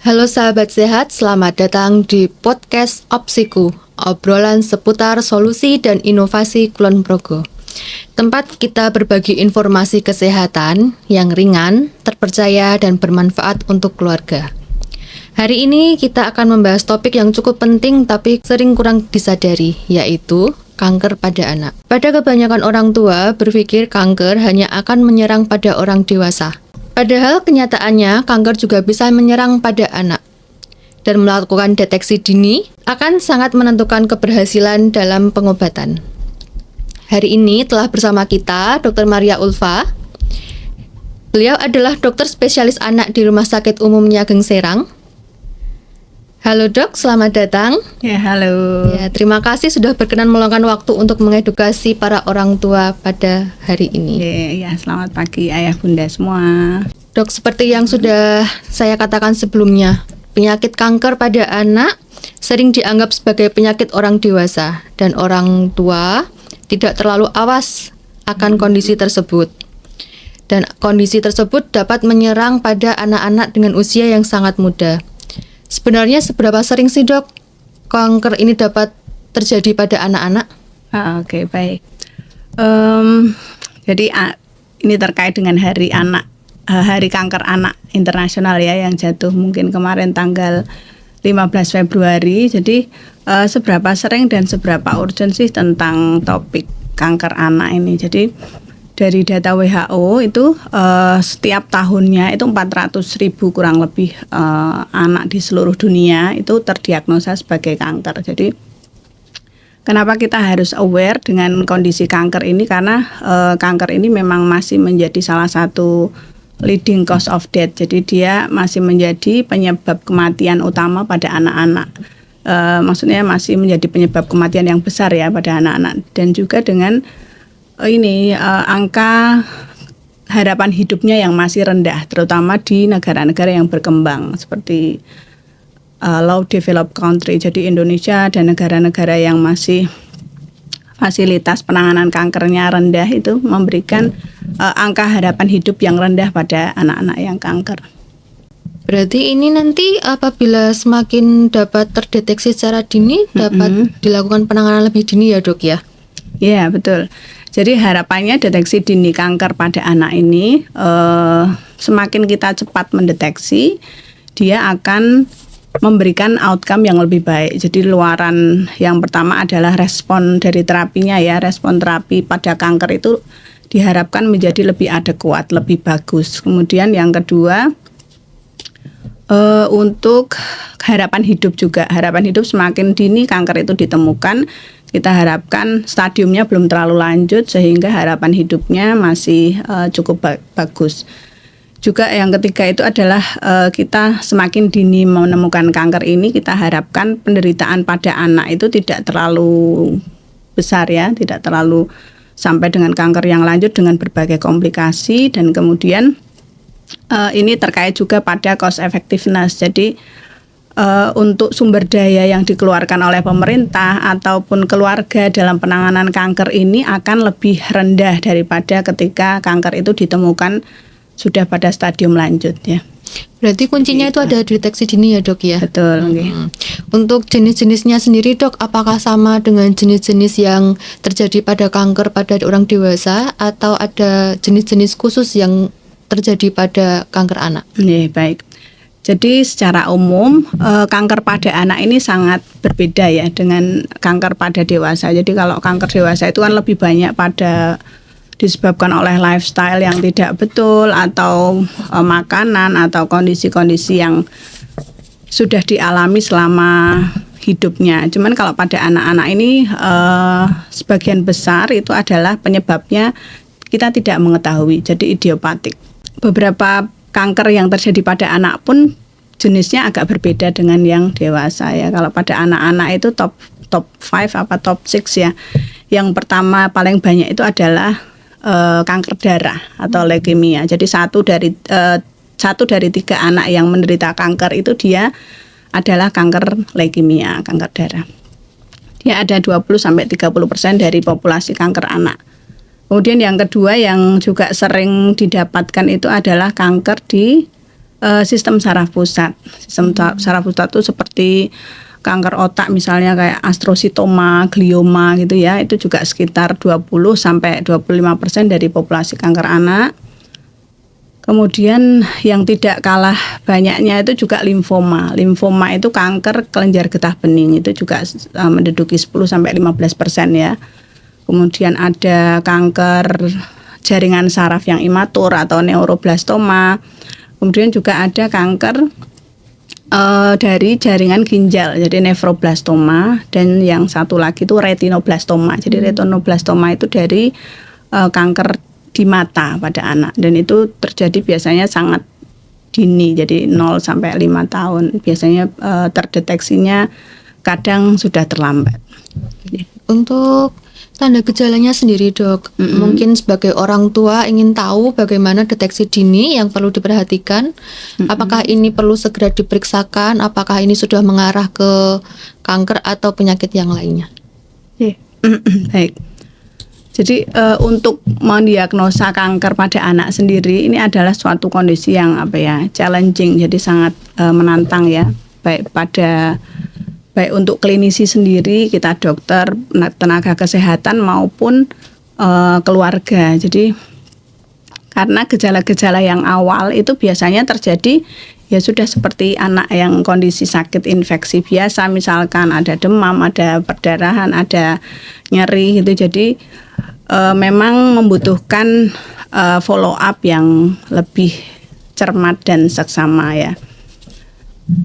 Halo sahabat sehat, selamat datang di podcast Opsiku, obrolan seputar solusi dan inovasi Kulon Progo. Tempat kita berbagi informasi kesehatan yang ringan, terpercaya, dan bermanfaat untuk keluarga. Hari ini kita akan membahas topik yang cukup penting tapi sering kurang disadari, yaitu kanker pada anak. Pada kebanyakan orang tua berpikir kanker hanya akan menyerang pada orang dewasa. Padahal kenyataannya kanker juga bisa menyerang pada anak. Dan melakukan deteksi dini akan sangat menentukan keberhasilan dalam pengobatan. Hari ini telah bersama kita Dr. Maria Ulfa. Beliau adalah dokter spesialis anak di Rumah Sakit Umum Nyageng Serang. Halo dok, selamat datang. Ya, halo. Ya, terima kasih sudah berkenan meluangkan waktu untuk mengedukasi para orang tua pada hari ini. Ya, selamat pagi ayah bunda semua. Dok, seperti yang sudah saya katakan sebelumnya, penyakit kanker pada anak sering dianggap sebagai penyakit orang dewasa dan orang tua tidak terlalu awas akan kondisi tersebut. Dan kondisi tersebut dapat menyerang pada anak-anak dengan usia yang sangat muda. Sebenarnya seberapa sering sih dok kanker ini dapat terjadi pada anak-anak? Oke, baik. Jadi ini terkait dengan Hari Anak, Hari Kanker Anak Internasional ya, yang jatuh mungkin kemarin tanggal 15 Februari. Jadi seberapa sering dan seberapa urgent sih tentang topik kanker anak ini? Jadi dari data WHO itu setiap tahunnya itu 400.000 kurang lebih anak di seluruh dunia itu terdiagnosa sebagai kanker. Jadi kenapa kita harus aware dengan kondisi kanker ini? Karena kanker ini memang masih menjadi salah satu leading cause of death. Jadi dia masih menjadi penyebab kematian utama pada anak-anak. Maksudnya masih menjadi penyebab kematian yang besar ya pada anak-anak. Dan juga dengan angka harapan hidupnya yang masih rendah, terutama di negara-negara yang berkembang seperti low developed country. Jadi Indonesia dan negara-negara yang masih fasilitas penanganan kankernya rendah itu memberikan angka harapan hidup yang rendah pada anak-anak yang kanker. Berarti ini nanti apabila semakin dapat terdeteksi secara dini dapat dilakukan penanganan lebih dini ya dok ya? Ya, betul. Jadi harapannya deteksi dini kanker pada anak ini semakin kita cepat mendeteksi, dia akan memberikan outcome yang lebih baik. Jadi luaran yang pertama adalah respon dari terapinya ya. Respon terapi pada kanker itu diharapkan menjadi lebih adekuat, lebih bagus. Kemudian yang kedua untuk harapan hidup juga. Harapan hidup semakin dini kanker itu ditemukan, kita harapkan stadiumnya belum terlalu lanjut sehingga harapan hidupnya masih cukup bagus. Juga yang ketiga itu adalah kita semakin dini menemukan kanker ini, kita harapkan penderitaan pada anak itu tidak terlalu besar ya, tidak terlalu sampai dengan kanker yang lanjut dengan berbagai komplikasi. Dan kemudian ini terkait juga pada cost effectiveness. Jadi untuk sumber daya yang dikeluarkan oleh pemerintah ataupun keluarga dalam penanganan kanker ini akan lebih rendah daripada ketika kanker itu ditemukan sudah pada stadium lanjut ya. Berarti kuncinya itu ada deteksi dini ya dok ya? Betul. Untuk jenis-jenisnya sendiri dok, apakah sama dengan jenis-jenis yang terjadi pada kanker pada orang dewasa atau ada jenis-jenis khusus yang terjadi pada kanker anak? Baik. Jadi secara umum kanker pada anak ini sangat berbeda ya dengan kanker pada dewasa. Jadi kalau kanker dewasa itu kan lebih banyak pada disebabkan oleh lifestyle yang tidak betul atau makanan atau kondisi-kondisi yang sudah dialami selama hidupnya. Cuman kalau pada anak-anak ini sebagian besar itu adalah penyebabnya kita tidak mengetahui, jadi idiopatik. Beberapa kanker yang terjadi pada anak pun jenisnya agak berbeda dengan yang dewasa ya. Kalau pada anak-anak itu top 5 apa top 6 ya. Yang pertama paling banyak itu adalah kanker darah atau leukemia. Jadi satu dari 3 anak yang menderita kanker itu dia adalah kanker leukemia, kanker darah. Dia ada 20-30% dari populasi kanker anak. Kemudian yang kedua yang juga sering didapatkan itu adalah kanker di Sistem saraf pusat. Saraf pusat itu seperti kanker otak misalnya kayak astrositoma, glioma gitu ya. Itu juga sekitar 20-25% dari populasi kanker anak. Kemudian yang tidak kalah banyaknya itu juga limfoma. Limfoma itu kanker kelenjar getah bening, itu juga menduduki 10-15% ya. Kemudian ada kanker jaringan saraf yang imatur atau neuroblastoma. Kemudian juga ada kanker dari jaringan ginjal, jadi nefroblastoma, dan yang satu lagi itu retinoblastoma. Jadi retinoblastoma itu dari kanker di mata pada anak, dan itu terjadi biasanya sangat dini, jadi 0-5 tahun. Biasanya terdeteksinya kadang sudah terlambat. Untuk tanda gejalanya sendiri, Dok, mungkin sebagai orang tua ingin tahu bagaimana deteksi dini yang perlu diperhatikan. Apakah ini perlu segera diperiksakan? Apakah ini sudah mengarah ke kanker atau penyakit yang lainnya? Baik. Jadi untuk mendiagnosa kanker pada anak sendiri ini adalah suatu kondisi yang challenging, jadi sangat menantang ya, baik untuk klinisi sendiri, kita dokter, tenaga kesehatan maupun keluarga. Jadi karena gejala-gejala yang awal itu biasanya terjadi ya sudah seperti anak yang kondisi sakit infeksi biasa, misalkan ada demam, ada perdarahan, ada nyeri gitu. Jadi memang membutuhkan follow up yang lebih cermat dan seksama ya.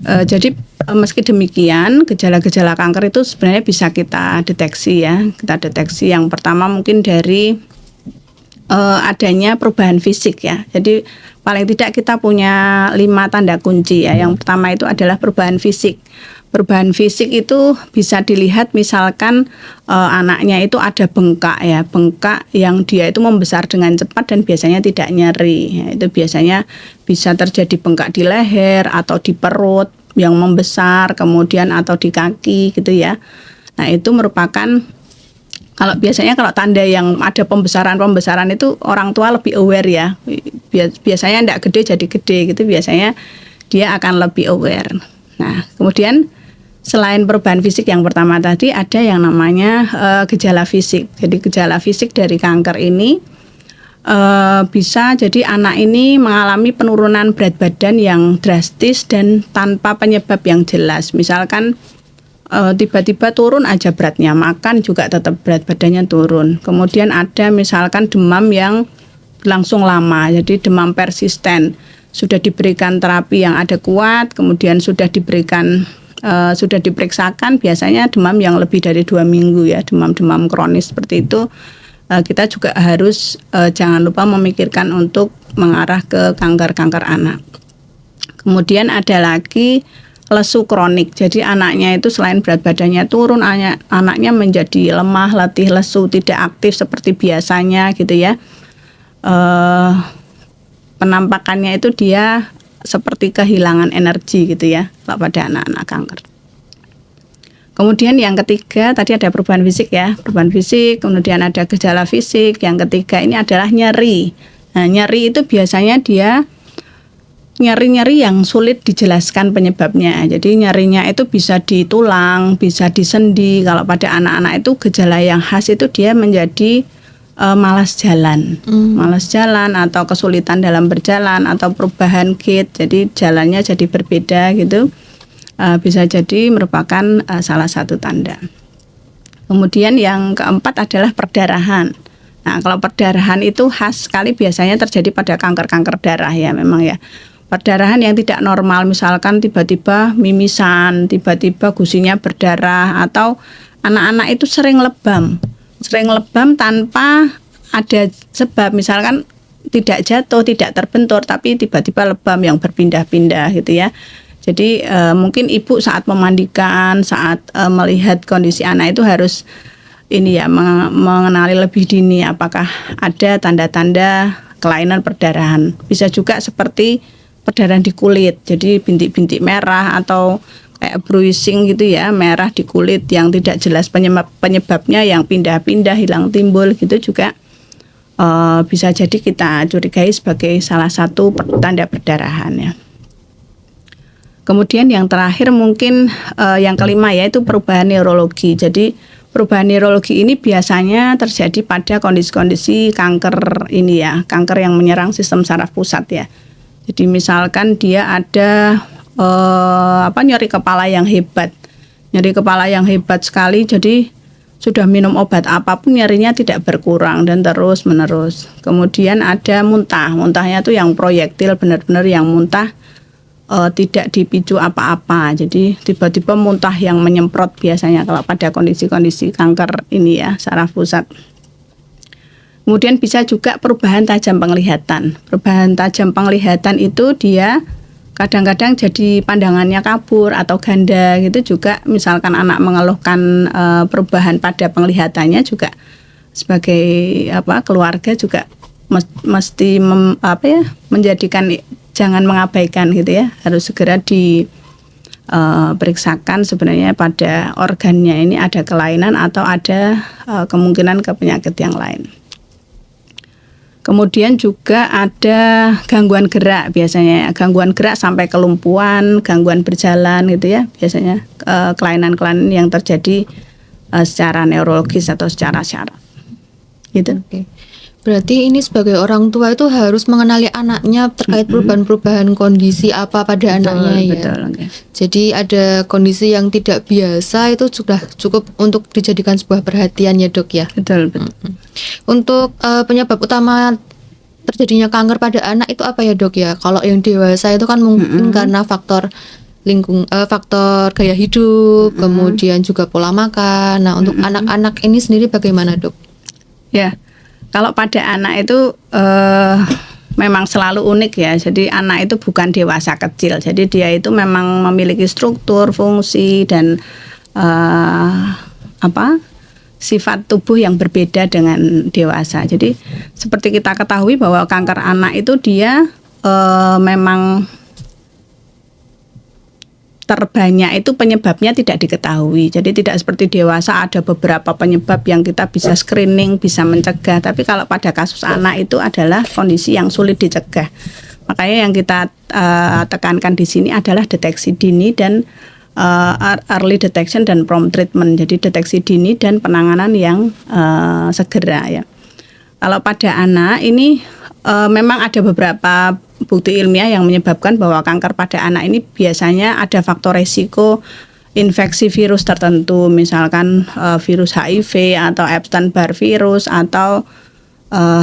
Jadi meski demikian gejala-gejala kanker itu sebenarnya bisa kita deteksi ya. Kita deteksi yang pertama mungkin dari adanya perubahan fisik ya. Jadi paling tidak kita punya 5 tanda kunci ya. Yang pertama itu adalah perubahan fisik. Perubahan fisik itu bisa dilihat misalkan anaknya itu ada bengkak ya, bengkak yang dia itu membesar dengan cepat dan biasanya tidak nyeri. Ya, itu biasanya bisa terjadi bengkak di leher atau di perut yang membesar, kemudian atau di kaki gitu ya. Nah itu merupakan kalau tanda yang ada pembesaran itu orang tua lebih aware ya. Biasanya tidak gede jadi gede gitu, biasanya dia akan lebih aware. Nah kemudian selain perubahan fisik yang pertama tadi ada yang namanya gejala fisik. Jadi gejala fisik dari kanker ini bisa jadi anak ini mengalami penurunan berat badan yang drastis dan tanpa penyebab yang jelas. Misalkan tiba-tiba turun aja beratnya, makan juga tetap berat badannya turun. Kemudian ada misalkan demam yang berlangsung lama, jadi demam persisten. Sudah diberikan terapi yang adekuat, kemudian sudah diperiksakan, biasanya demam yang lebih dari 2 minggu ya, demam-demam kronis seperti itu. Kita juga harus jangan lupa memikirkan untuk mengarah ke kanker-kanker anak. Kemudian ada lagi lesu kronik. Jadi anaknya itu selain berat badannya turun, anaknya menjadi lemah, letih, lesu, tidak aktif seperti biasanya gitu ya. Penampakannya itu dia seperti kehilangan energi gitu ya pada anak-anak kanker. Kemudian yang ketiga tadi ada perubahan fisik ya, perubahan fisik, kemudian ada gejala fisik. Yang ketiga ini adalah nyeri. Nah, nyeri itu biasanya dia nyeri-nyeri yang sulit dijelaskan penyebabnya. Jadi nyerinya itu bisa di tulang, bisa di sendi. Kalau pada anak-anak itu gejala yang khas itu dia menjadi malas jalan atau kesulitan dalam berjalan atau perubahan gait. Jadi jalannya jadi berbeda gitu. Bisa jadi merupakan salah satu tanda. Kemudian yang keempat adalah perdarahan. Nah, kalau perdarahan itu khas sekali biasanya terjadi pada kanker-kanker darah ya memang ya. Perdarahan yang tidak normal, misalkan tiba-tiba mimisan, tiba-tiba gusinya berdarah, atau anak-anak itu sering lebam tanpa ada sebab, misalkan tidak jatuh, tidak terbentur, tapi tiba-tiba lebam yang berpindah-pindah gitu ya. Jadi mungkin ibu saat memandikan, saat melihat kondisi anak itu harus mengenali lebih dini apakah ada tanda-tanda kelainan perdarahan. Bisa juga seperti perdarahan di kulit, jadi bintik-bintik merah atau kayak bruising gitu ya, merah di kulit yang tidak jelas penyebabnya, yang pindah-pindah, hilang timbul gitu juga bisa jadi kita curigai sebagai salah satu tanda perdarahan ya. Kemudian yang terakhir mungkin yang kelima yaitu perubahan neurologi. Jadi perubahan neurologi ini biasanya terjadi pada kondisi-kondisi kanker ini ya, kanker yang menyerang sistem saraf pusat ya. Jadi misalkan dia ada nyeri kepala yang hebat. Nyeri kepala yang hebat sekali, jadi sudah minum obat apapun nyerinya tidak berkurang dan terus menerus. Kemudian ada muntah, muntahnya tuh yang proyektil, benar-benar yang muntah tidak dipicu apa-apa. Jadi tiba-tiba muntah yang menyemprot biasanya kalau pada kondisi-kondisi kanker ini ya, saraf pusat. Kemudian bisa juga perubahan tajam penglihatan. Perubahan tajam penglihatan itu dia kadang-kadang jadi pandangannya kabur atau ganda gitu juga. Misalkan anak mengeluhkan perubahan pada penglihatannya juga sebagai keluarga juga mesti menjadikan, jangan mengabaikan gitu ya. Harus segera diperiksakan sebenarnya pada organnya ini ada kelainan atau ada kemungkinan ke penyakit yang lain. Kemudian juga ada gangguan gerak biasanya, gangguan gerak sampai kelumpuhan, gangguan berjalan gitu ya, biasanya kelainan-kelainan yang terjadi secara neurologis atau secara syaraf. Gitu. Oke. Berarti ini sebagai orang tua itu harus mengenali anaknya terkait perubahan-perubahan kondisi apa pada anaknya ya. Betul. Okay. Jadi ada kondisi yang tidak biasa itu sudah cukup untuk dijadikan sebuah perhatian ya dok ya. Betul. Untuk penyebab utama terjadinya kanker pada anak itu apa ya dok ya? Kalau yang dewasa itu kan mungkin karena faktor faktor gaya hidup, kemudian juga pola makan. Nah untuk anak-anak ini sendiri bagaimana dok? Ya. Kalau pada anak itu memang selalu unik ya. Jadi anak itu bukan dewasa kecil. Jadi dia itu memang memiliki struktur, fungsi dan sifat tubuh yang berbeda dengan dewasa. Jadi seperti kita ketahui bahwa kanker anak itu dia memang terbanyak itu penyebabnya tidak diketahui. Jadi tidak seperti dewasa ada beberapa penyebab yang kita bisa screening, bisa mencegah. Tapi kalau pada kasus anak itu adalah kondisi yang sulit dicegah. Makanya yang kita tekankan di sini adalah deteksi dini dan early detection dan prompt treatment. Jadi deteksi dini dan penanganan yang segera ya. Kalau pada anak ini memang ada beberapa bukti ilmiah yang menyebabkan bahwa kanker pada anak ini biasanya ada faktor resiko infeksi virus tertentu, misalkan virus HIV atau Epstein-Barr virus atau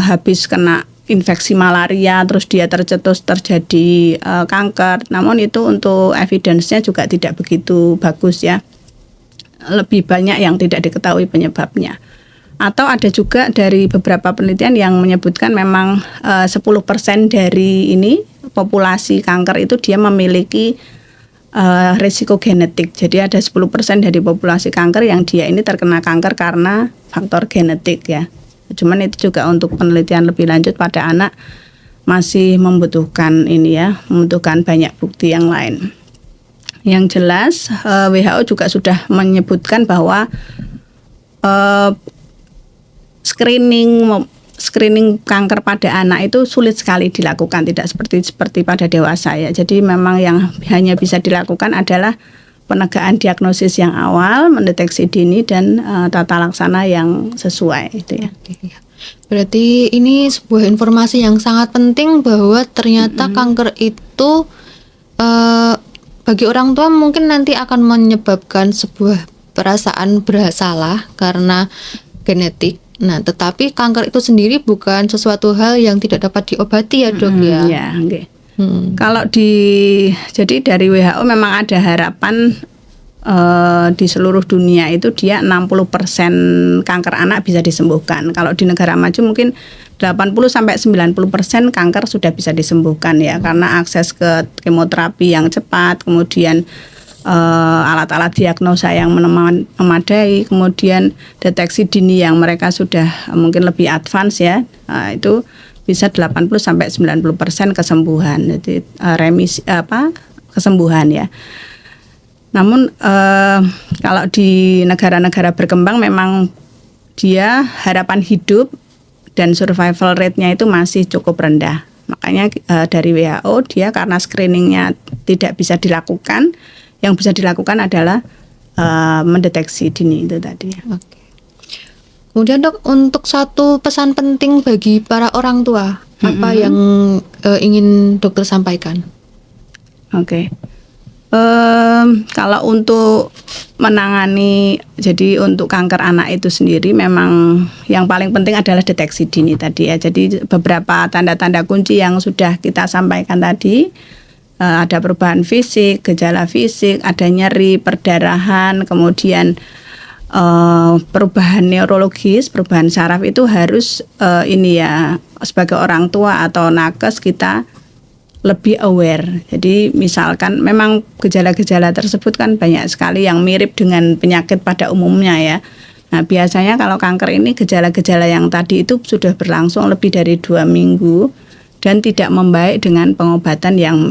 habis kena infeksi malaria terus dia tercetus terjadi kanker. Namun itu untuk evidence-nya juga tidak begitu bagus ya. Lebih banyak yang tidak diketahui penyebabnya. Atau ada juga dari beberapa penelitian yang menyebutkan memang 10% dari ini populasi kanker itu dia memiliki risiko genetik. Jadi ada 10% dari populasi kanker yang dia ini terkena kanker karena faktor genetik ya. Cuman itu juga untuk penelitian lebih lanjut pada anak masih membutuhkan ini ya, membutuhkan banyak bukti yang lain. Yang jelas WHO juga sudah menyebutkan bahwa screening kanker pada anak itu sulit sekali dilakukan, tidak seperti pada dewasa ya. Jadi memang yang hanya bisa dilakukan adalah penegakan diagnosis yang awal, mendeteksi dini dan tata laksana yang sesuai itu ya. Berarti ini sebuah informasi yang sangat penting bahwa ternyata kanker itu bagi orang tua mungkin nanti akan menyebabkan sebuah perasaan bersalah karena genetik. Nah, tetapi kanker itu sendiri bukan sesuatu hal yang tidak dapat diobati ya dok ya. Ya, okay. Kalau jadi dari WHO memang ada harapan di seluruh dunia itu dia 60% kanker anak bisa disembuhkan. Kalau di negara maju mungkin 80-90% kanker sudah bisa disembuhkan ya, karena akses ke kemoterapi yang cepat, kemudian alat-alat diagnosa yang memadai, kemudian deteksi dini yang mereka sudah mungkin lebih advance ya, itu bisa 80-90% kesembuhan. Jadi remisi kesembuhan ya. Namun kalau di negara-negara berkembang memang dia harapan hidup dan survival rate-nya itu masih cukup rendah. Makanya dari WHO dia karena screeningnya tidak bisa dilakukan, yang bisa dilakukan adalah mendeteksi dini itu tadi. Oke. Kemudian Dok, untuk satu pesan penting bagi para orang tua, apa yang ingin dokter sampaikan? Oke. Kalau untuk menangani, jadi untuk kanker anak itu sendiri memang yang paling penting adalah deteksi dini tadi ya. Jadi beberapa tanda-tanda kunci yang sudah kita sampaikan tadi, ada perubahan fisik, gejala fisik, ada nyeri, perdarahan, kemudian perubahan neurologis, perubahan saraf itu harus ini ya, sebagai orang tua atau nakes kita lebih aware. Jadi misalkan memang gejala-gejala tersebut kan banyak sekali yang mirip dengan penyakit pada umumnya ya. Nah biasanya kalau kanker ini gejala-gejala yang tadi itu sudah berlangsung lebih dari 2 minggu dan tidak membaik dengan pengobatan yang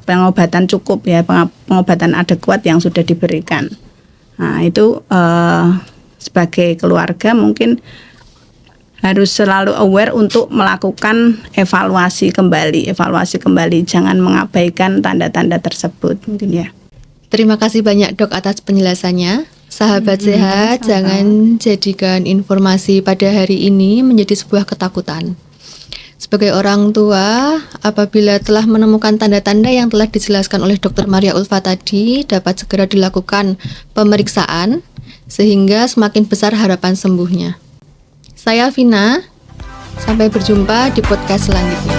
pengobatan cukup ya, pengobatan adekuat yang sudah diberikan. Nah itu sebagai keluarga mungkin harus selalu aware untuk melakukan evaluasi kembali, jangan mengabaikan tanda-tanda tersebut mungkin ya. Terima kasih banyak Dok atas penjelasannya. Sahabat sehat, jangan jadikan informasi pada hari ini menjadi sebuah ketakutan. Sebagai orang tua, apabila telah menemukan tanda-tanda yang telah dijelaskan oleh Dr. Maria Ulfa tadi, dapat segera dilakukan pemeriksaan sehingga semakin besar harapan sembuhnya. Saya Vina, sampai berjumpa di podcast selanjutnya.